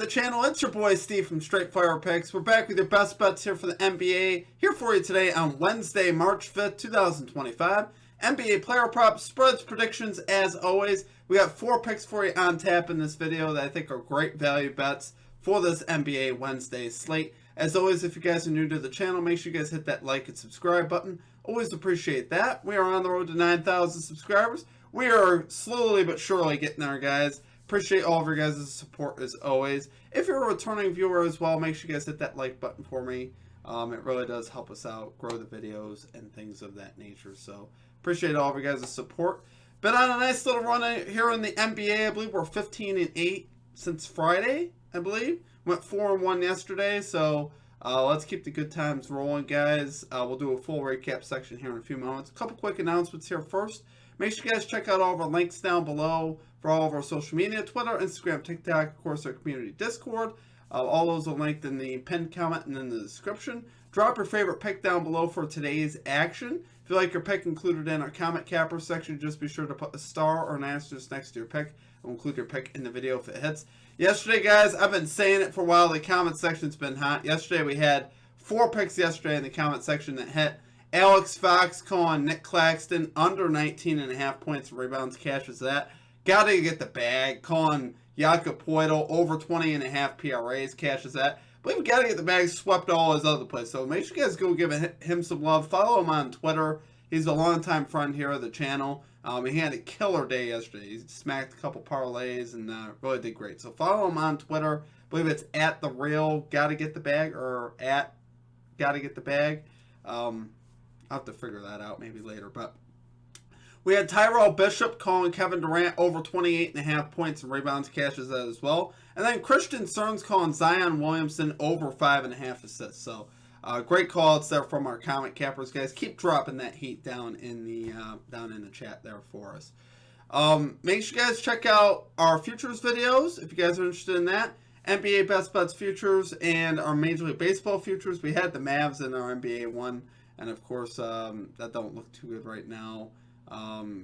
channel. It's your boy Steve from Straight Fire Picks. We're back with your best bets here for the NBA. Here for you today on Wednesday, March 5th, 2025. NBA player props, spreads, predictions as always. We got 4 picks for you on tap in this video that I think are great value bets for this NBA Wednesday slate. As always, if you guys are new to the channel, make sure you guys hit that like and subscribe button. Always appreciate that. We are on the road to 9,000 subscribers. We are slowly but surely getting there, guys. Appreciate all of your guys' support as always. If you're a returning viewer as well, make sure you guys hit that like button for me. It really does help us out, grow the videos, and things of that nature. So, appreciate all of your guys' support. Been on a nice little run here in the NBA. I believe we're 15-8 since Friday, I believe. Went 4-1 yesterday, so let's keep the good times rolling, guys. We'll do a full recap section here in a few moments. A couple quick announcements here first. Make sure you guys check out all of our links down below for all of our social media, Twitter, Instagram, TikTok, of course, our community Discord. All those are linked in the pinned comment and in the description. Drop your favorite pick down below for today's action. If you like your pick included in our comment capper section, just be sure to put a star or an asterisk next to your pick. We'll include your pick in the video if it hits. Yesterday, guys, I've been saying it for a while. The comment section's been hot. Yesterday, we had 4 picks yesterday in the comment section that hit. Alex Fox calling Nick Claxton under 19.5 points and rebounds, cashes that. Gotta get the bag. Calling Jakob Poeltl over 20.5 PRAs, cashes that. I believe gotta get the bag, swept all his other plays. So make sure you guys go give him some love. Follow him on Twitter. He's a longtime friend here of the channel. He had a killer day yesterday. He smacked a couple parlays and really did great. So follow him on Twitter. I believe it's at the real gotta get the bag or at gotta get the bag. I'll have to figure that out maybe later. But we had Tyrell Bishop calling Kevin Durant over 28.5 points and rebounds, cashes that as well. And then Christian Stearns calling Zion Williamson over 5.5 assists. So great calls there from our comment cappers, guys. Keep dropping that heat down in the chat there for us. Make sure you guys check out our futures videos if you guys are interested in that. NBA Best Bets futures and our Major League Baseball futures. We had the Mavs in our NBA one. And of course, that don't look too good right now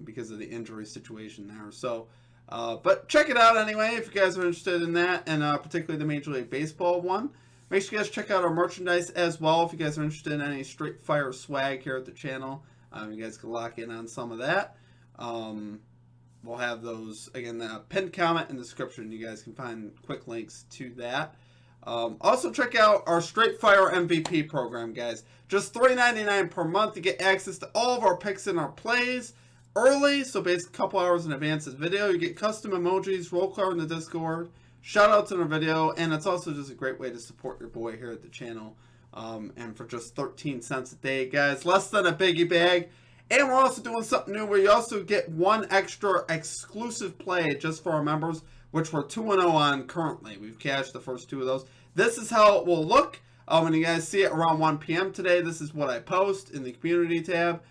because of the injury situation there. So, but check it out anyway if you guys are interested in that, and particularly the Major League Baseball one. Make sure you guys check out our merchandise as well if you guys are interested in any Straight Fire swag here at the channel. You guys can lock in on some of that. We'll have those, again, the pinned comment in the description. You guys can find quick links to that. Also, check out our Straight Fire MVP program, guys. Just $3.99 per month to get access to all of our picks and our plays early. So basically a couple hours in advance of the video. You get custom emojis, roll card in the Discord, shout outs in our video, and it's also just a great way to support your boy here at the channel. And for just 13 cents a day, guys. Less than a biggie bag. And we're also doing something new where you also get one extra exclusive play just for our members, which we're 2-0 on currently. We've cashed the first 2 of those. This is how it will look when you guys see it around 1 p.m. today. This is what I post in the community tab.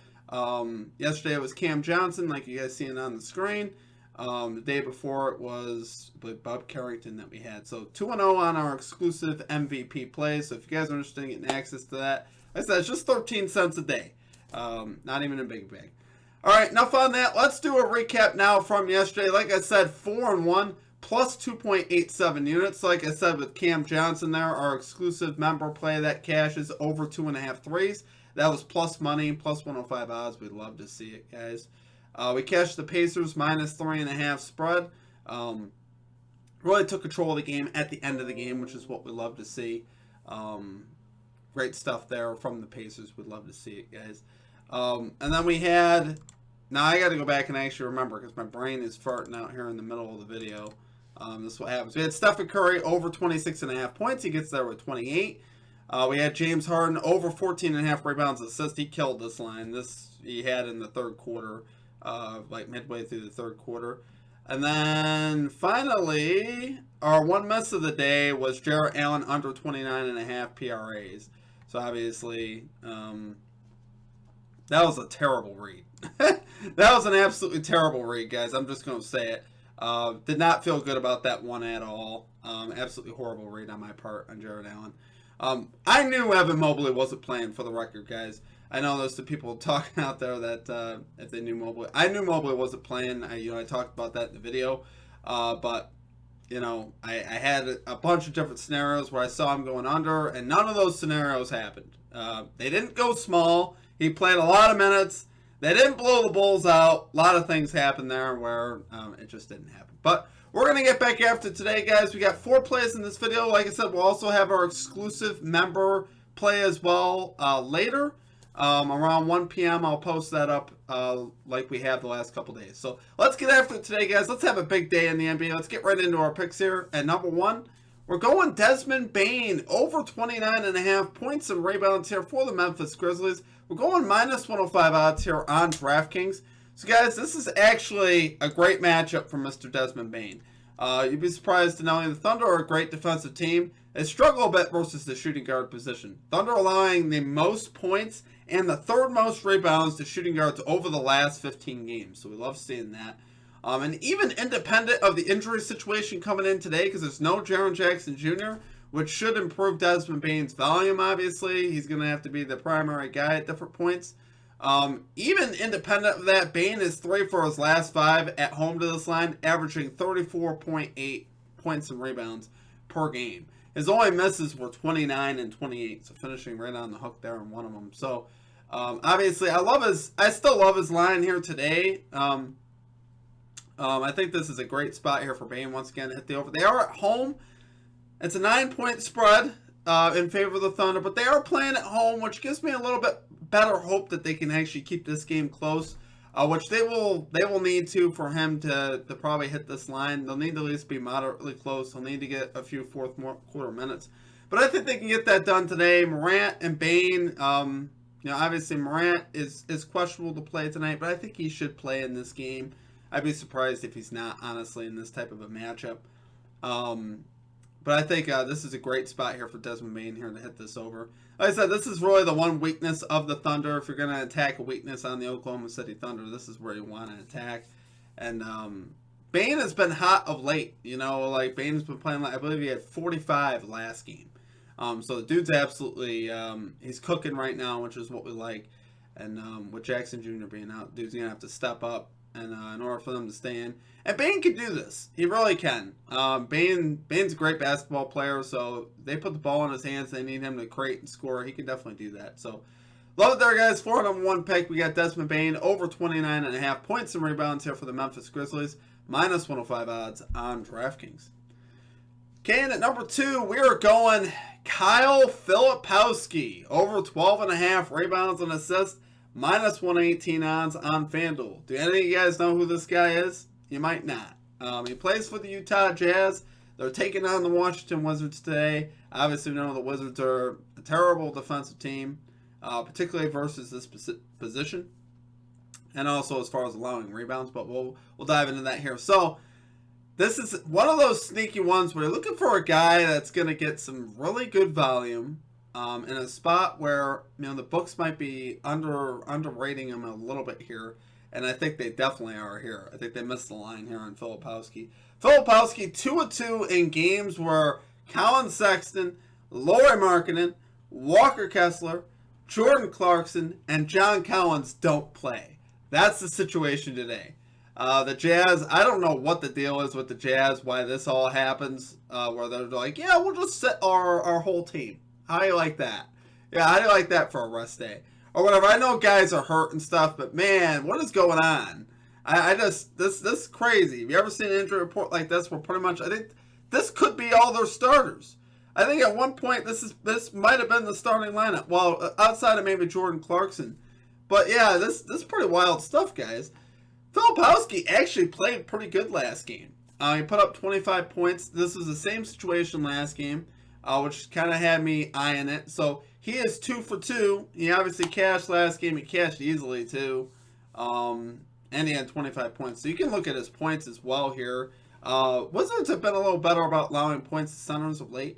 Yesterday it was Cam Johnson, like you guys seeing on the screen. The day before it was Bob Carrington that we had. So 2-0 on our exclusive MVP plays. So if you guys are interested in getting access to that, like I said, it's just 13 cents a day. Not even a big bag. All right, enough on that. Let's do a recap now from yesterday. Like I said, 4-1. Plus 2.87 units. Like I said with Cam Johnson there, our exclusive member play that cashes over 2.5 threes. That was plus money, plus 105 odds. We'd love to see it, guys. We cashed the Pacers minus 3.5 spread. Really took control of the game at the end of the game, which is what we love to see. Great stuff there from the Pacers. We'd love to see it, guys. And then we had... Now I got to go back and actually remember because my brain is farting out here in the middle of the video. This is what happens. We had Stephen Curry over 26.5 points. He gets there with 28. We had James Harden over 14.5 rebounds and assists. He killed this line. This he had in the third quarter, like midway through the third quarter. And then finally, our one miss of the day was Jarrett Allen under 29.5 PRAs. So obviously, that was a terrible read. That was an absolutely terrible read, guys. I'm just going to say it. Did not feel good about that one at all. Absolutely horrible read on my part on Jarrett Allen. I knew Evan Mobley wasn't playing, for the record, guys. I know there's some people talking out there that if they knew Mobley. I knew Mobley wasn't playing. I talked about that in the video. But I had a bunch of different scenarios where I saw him going under, and none of those scenarios happened. They didn't go small. He played a lot of minutes. They didn't blow the Bulls out. A lot of things happened there where it just didn't happen. But we're going to get back after today, guys. We got 4 plays in this video. Like I said, we'll also have our exclusive member play as well later. Around 1 p.m. I'll post that up like we have the last couple days. So let's get after it today, guys. Let's have a big day in the NBA. Let's get right into our picks here. At number 1, we're going Desmond Bane over 29.5 points and rebounds here for the Memphis Grizzlies. We're going minus 105 odds here on DraftKings. So, guys, this is actually a great matchup for Mr. Desmond Bane. You'd be surprised to know the Thunder are a great defensive team. They struggle a bit versus the shooting guard position. Thunder allowing the most points and the 3rd most rebounds to shooting guards over the last 15 games. So we love seeing that. And even independent of the injury situation coming in today, because there's no Jaren Jackson Jr., which should improve Desmond Bane's volume, obviously. He's going to have to be the primary guy at different points. Even independent of that, Bane is 3 for his last 5 at home to this line, averaging 34.8 points and rebounds per game. His only misses were 29 and 28, so finishing right on the hook there in one of them. So, obviously, I still love his line here today. I think this is a great spot here for Bane once again to hit the over. They are at home. It's a 9-point spread in favor of the Thunder, but they are playing at home, which gives me a little bit better hope that they can actually keep this game close, which they will need to for him to probably hit this line. They'll need to at least be moderately close. They'll need to get a few fourth quarter minutes. But I think they can get that done today. Morant and Bane, obviously Morant is questionable to play tonight, but I think he should play in this game. I'd be surprised if he's not, honestly, in this type of a matchup. But I think this is a great spot here for Desmond Bane here to hit this over. Like I said, this is really the one weakness of the Thunder. If you're going to attack a weakness on the Oklahoma City Thunder, this is where you want to attack. And Bane has been hot of late. Bane's been playing, I believe he had 45 last game. So the dude's absolutely, he's cooking right now, which is what we like. And with Jackson Jr. being out, dude's going to have to step up and in order for them to stay in. And Bane can do this. He really can. Bane's a great basketball player, so they put the ball in his hands. They need him to create and score. He can definitely do that. So, love it there, guys. 4 number 1 pick. We got Desmond Bane over 29.5 points and rebounds here for the Memphis Grizzlies. Minus 105 odds on DraftKings. Okay, and at number 2, we are going Kyle Filipowski. Over 12.5 rebounds and assists. Minus 118 odds on FanDuel. Do any of you guys know who this guy is? You might not. He plays for the Utah Jazz. They're taking on the Washington Wizards today. Obviously, we know the Wizards are a terrible defensive team, particularly versus this position, and also as far as allowing rebounds. But we'll dive into that here. So this is one of those sneaky ones where you're looking for a guy that's going to get some really good volume in a spot where the books might be underrating him a little bit here. And I think they definitely are here. I think they missed the line here on Filipowski. Filipowski 2-2 in games where Colin Sexton, Lauri Markkanen, Walker Kessler, Jordan Clarkson, and John Collins don't play. That's the situation today. The Jazz, I don't know what the deal is with the Jazz, why this all happens, where they're like, yeah, we'll just set our whole team. How do you like that? Yeah, how do you like that for a rest day? Or whatever. I know guys are hurt and stuff, but man, what is going on? This is crazy. Have you ever seen an injury report like this where pretty much I think this could be all their starters? I think at one point this might have been the starting lineup. Well, outside of maybe Jordan Clarkson. But yeah, this is pretty wild stuff, guys. Filipowski actually played pretty good last game. He put up 25 points. This was the same situation last game, which kind of had me eyeing it. So he is 2 for 2. He obviously cashed last game. He cashed easily, too. And he had 25 points. So you can look at his points as well here. Wizards have been a little better about allowing points to centers of late.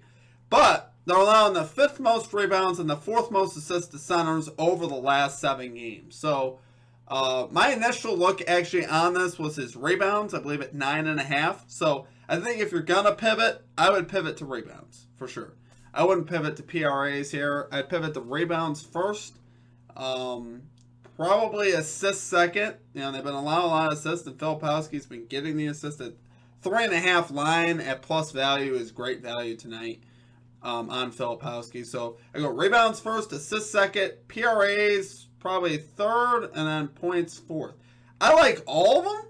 But they're allowing the 5th most rebounds and the 4th most assists to centers over the last 7 games. So my initial look actually on this was his rebounds. I believe at 9.5. So I think if you're going to pivot, I would pivot to rebounds for sure. I wouldn't pivot to PRAs here. I'd pivot to rebounds first. Probably assists second. They've been allowing a lot of assists, and Filipowski's been getting the assist at 3.5 line at plus value is great value tonight on Filipowski. So I go rebounds first, assists second, PRAs probably third, and then points fourth. I like all of them.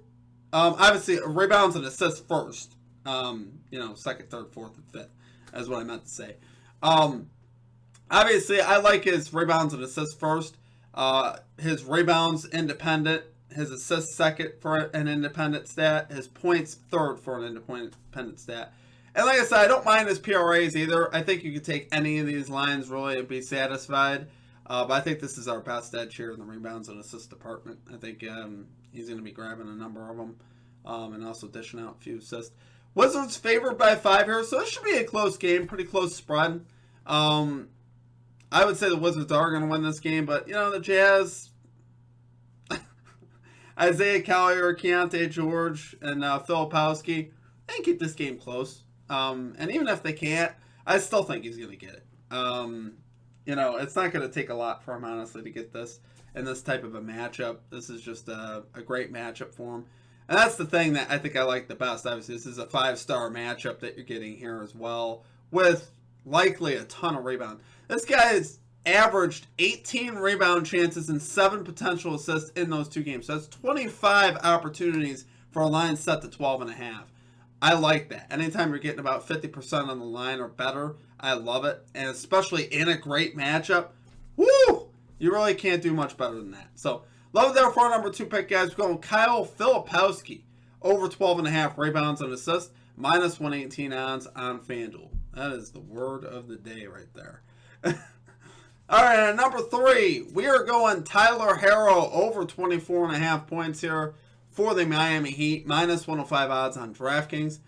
Obviously, rebounds and assists first. Second, third, fourth, and fifth. That's what I meant to say. Obviously, I like his rebounds and assists first. His rebounds independent. His assists second for an independent stat. His points third for an independent stat. And like I said, I don't mind his PRAs either. I think you could take any of these lines really and be satisfied. But I think this is our best edge here in the rebounds and assist department. I think he's going to be grabbing a number of them and also dishing out a few assists. Wizards favored by 5 here, so this should be a close game, pretty close spread. I would say the Wizards are going to win this game, but, the Jazz, Isaiah Collier, Keontae George, and Filipowski, they can keep this game close. And even if they can't, I still think he's going to get it. It's not going to take a lot for him, honestly, to get this in this type of a matchup. This is just a great matchup for him. And that's the thing that I think I like the best. Obviously, this is a 5-star matchup that you're getting here as well, with likely a ton of rebound. This guy has averaged 18 rebound chances and 7 potential assists in those 2 games. So that's 25 opportunities for a line set to 12.5. I like that. Anytime you're getting about 50% on the line or better, I love it. And especially in a great matchup, woo! You really can't do much better than that. So, love it there for our number 2 pick, guys. We're going Kyle Filipowski, over 12.5 rebounds and assists, minus 118 odds on FanDuel. That is the word of the day right there. All right, at number 3, we are going Tyler Herro, over 24.5 points here for the Miami Heat, minus 105 odds on DraftKings.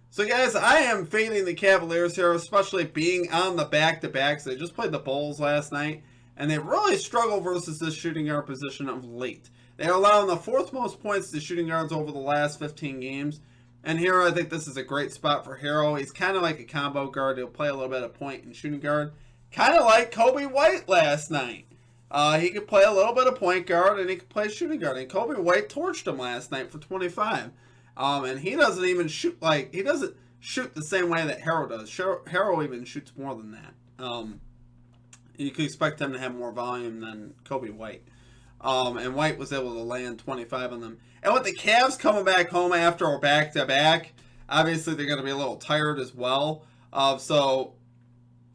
So, guys, I am fading the Cavaliers here, especially being on the back-to-backs. They just played the Bulls last night, and they really struggle versus this shooting guard position of late. They are allowing the 4th most points to shooting guards over the last 15 games. And here, I think this is a great spot for Herro. He's kind of like a combo guard. He'll play a little bit of point and shooting guard. Kind of like Kobe White last night. He could play a little bit of point guard, and he could play shooting guard. And Kobe White torched him last night for 25. And he doesn't even shoot he doesn't shoot the same way that Herro does. Herro even shoots more than that. You could expect him to have more volume than Kobe White. And White was able to land 25 on them. And with the Cavs coming back home after a back-to-back, obviously they're going to be a little tired as well. So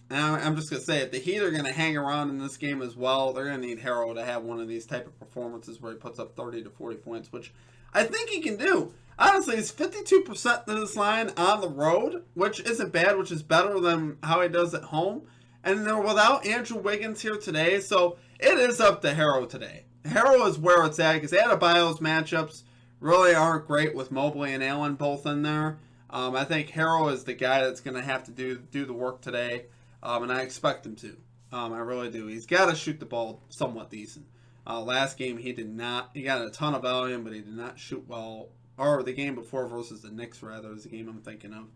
I'm just going to say, if the Heat are going to hang around in this game as well, they're going to need Herro to have one of these type of performances where he puts up 30 to 40 points, which I think he can do. Honestly, he's 52% to this line on the road, which isn't bad, which is better than how he does at home. And they're without Andrew Wiggins here today, so it is up to Herro today. Herro is where it's at, because Adebayo's matchups really aren't great with Mobley and Allen both in there. I think Herro is the guy that's going to have to do the work today, and I expect him to. I really do. He's got to shoot the ball somewhat decent. Last game, he did not. He got a ton of volume, but he did not shoot well. Or the game before versus the Knicks, rather, is the game I'm thinking of.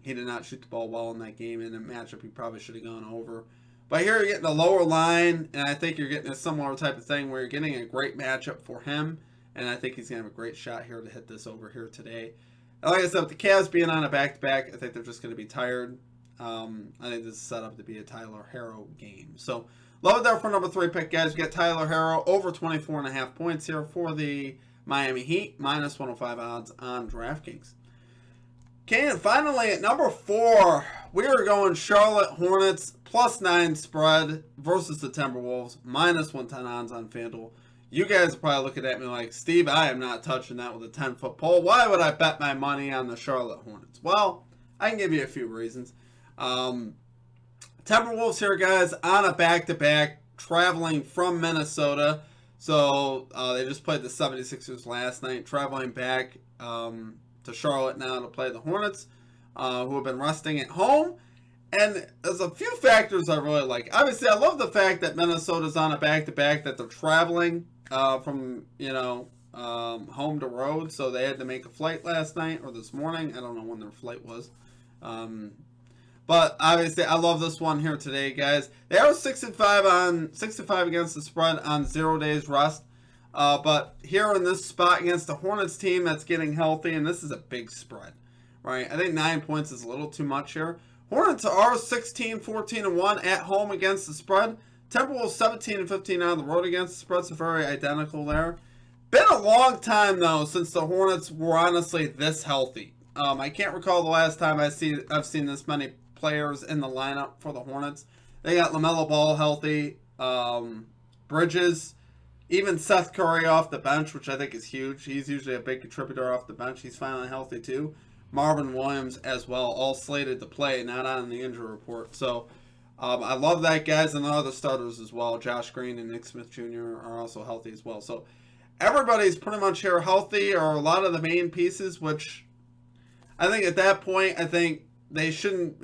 He did not shoot the ball well in that game. In a matchup, he probably should have gone over. But here you're getting a lower line, and I think you're getting a similar type of thing where you're getting a great matchup for him, and I think he's going to have a great shot here to hit this over here today. And like I said, with the Cavs being on a back-to-back, I think they're just going to be tired. I think this is set up to be a Tyler Herro game. So, love it there for number 3 pick, guys. We got Tyler Herro over 24.5 points here for the Miami Heat, minus 105 odds on DraftKings. Okay, and finally at number 4, we are going Charlotte Hornets, plus 9 spread versus the Timberwolves, minus 110 odds on FanDuel. You guys are probably looking at me like, Steve, I am not touching that with a 10-foot pole. Why would I bet my money on the Charlotte Hornets? Well, I can give you a few reasons. Timberwolves here, guys, on a back-to-back, traveling from Minnesota. So they just played the 76ers last night, traveling back to Charlotte now to play the Hornets, who have been resting at home. And there's a few factors I really like. Obviously, I love the fact that Minnesota's on a back-to-back, that they're traveling from, home to road. So they had to make a flight last night or this morning. I don't know when their flight was. But obviously, I love this one here today, guys. They are 6-5 against the spread on 0 days rest. But here in this spot against the Hornets team that's getting healthy, and this is a big spread, right? I think 9 points is a little too much here. Hornets are 16-14-1 at home against the spread. Timberwolves 17-15 on the road against the spread, so very identical there. Been a long time, though, since the Hornets were honestly this healthy. I can't recall the last time I've seen this many players in the lineup for the Hornets. They got LaMelo Ball healthy, Bridges, even Seth Curry off the bench, which I think is huge. He's usually a big contributor off the bench. He's finally healthy, too. Marvin Williams as well, all slated to play, not on the injury report. So I love that, guys, and the other starters as well. Josh Green and Nick Smith Jr. are also healthy as well. So everybody's pretty much here healthy, or a lot of the main pieces, which I think at that point, I think they shouldn't,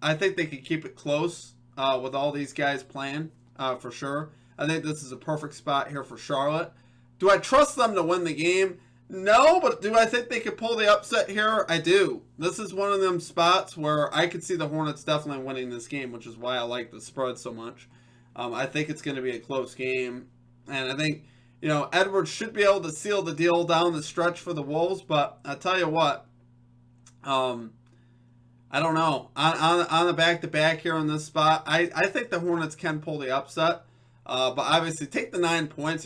I think they could keep it close with all these guys playing for sure. I think this is a perfect spot here for Charlotte. Do I trust them to win the game? No, but do I think they could pull the upset here? I do. This is one of them spots where I could see the Hornets definitely winning this game, which is why I like the spread so much. I think it's going to be a close game. And I think, Edwards should be able to seal the deal down the stretch for the Wolves. But I'll tell you what, I don't know. On the back-to-back here on this spot, I think the Hornets can pull the upset. But obviously, take the 9 points.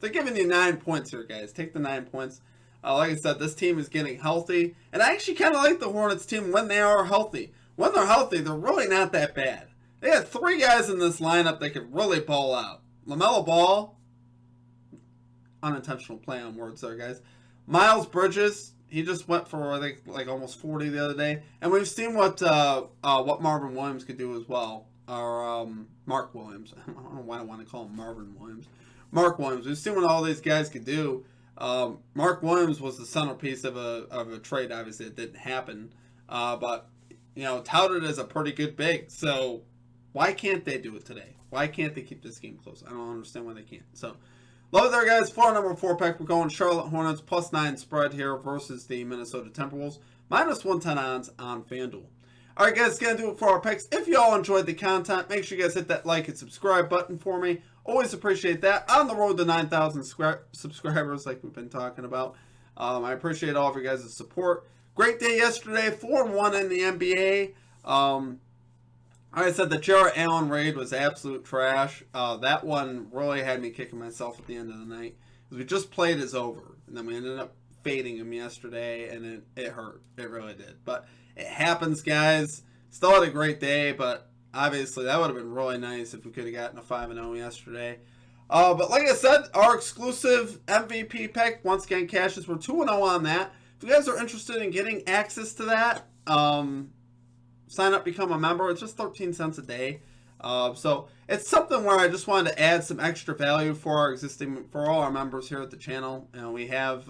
They're giving you 9 points here, guys. Take the 9 points. Like I said, this team is getting healthy. And I actually kind of like the Hornets team when they are healthy. When they're healthy, they're really not that bad. They had 3 guys in this lineup that could really ball out. LaMelo Ball. Unintentional play on words there, guys. Miles Bridges. He just went for, I think, like almost 40 the other day. And we've seen what Marvin Williams could do as well. Or Mark Williams. I don't know why I want to call him Marvin Williams. Mark Williams. We've seen what all these guys could do. Mark Williams was the centerpiece of a trade. Obviously, it didn't happen. But, touted as a pretty good big. So, why can't they do it today? Why can't they keep this game close? I don't understand why they can't. So, love it there, guys. For our number 4 pick, we're going Charlotte Hornets +9 spread here versus the Minnesota Timberwolves. -110 odds on FanDuel. Alright, guys, that's going to do it for our picks. If you all enjoyed the content, make sure you guys hit that like and subscribe button for me. Always appreciate that. On the road to 9,000 subscribers like we've been talking about. I appreciate all of you guys' support. Great day yesterday. 4-1 in the NBA. Like I said, the Jarrett Allen raid was absolute trash. That one really had me kicking myself at the end of the night. Because we just played as over. And then we ended up fading him yesterday. And it hurt. It really did. But it happens, guys. Still had a great day, but obviously that would have been really nice if we could have gotten a 5-0 yesterday. But like I said, our exclusive MVP pick, once again, cashes. We're 2-0 on that. If you guys are interested in getting access to that, sign up, become a member. It's just 13 cents a day. So it's something where I just wanted to add some extra value for all our members here at the channel. We have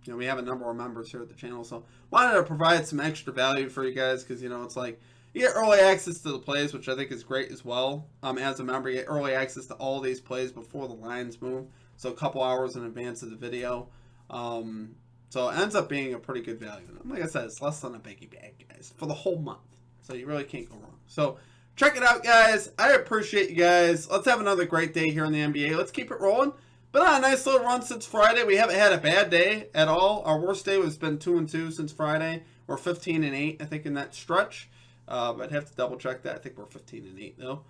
we have a number of members here at the channel, so wanted to provide some extra value for you guys because, it's like you get early access to the plays, which I think is great as well. As a member, you get early access to all these plays before the lines move, so a couple hours in advance of the video. So it ends up being a pretty good value. And like I said, it's less than a biggie bag, guys, for the whole month, so you really can't go wrong. So check it out, guys. I appreciate you guys. Let's have another great day here in the NBA. Let's keep it rolling. But on a nice little run since Friday. We haven't had a bad day at all. Our worst day has been 2-2 since Friday. We're 15-8, I think, in that stretch. I'd have to double check that. I think we're 15-8 though.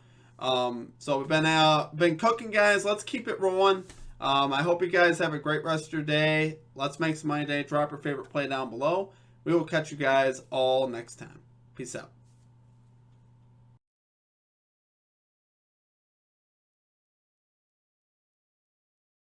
So we've been cooking, guys. Let's keep it rolling. I hope you guys have a great rest of your day. Let's make some money today. Drop your favorite play down below. We will catch you guys all next time. Peace out.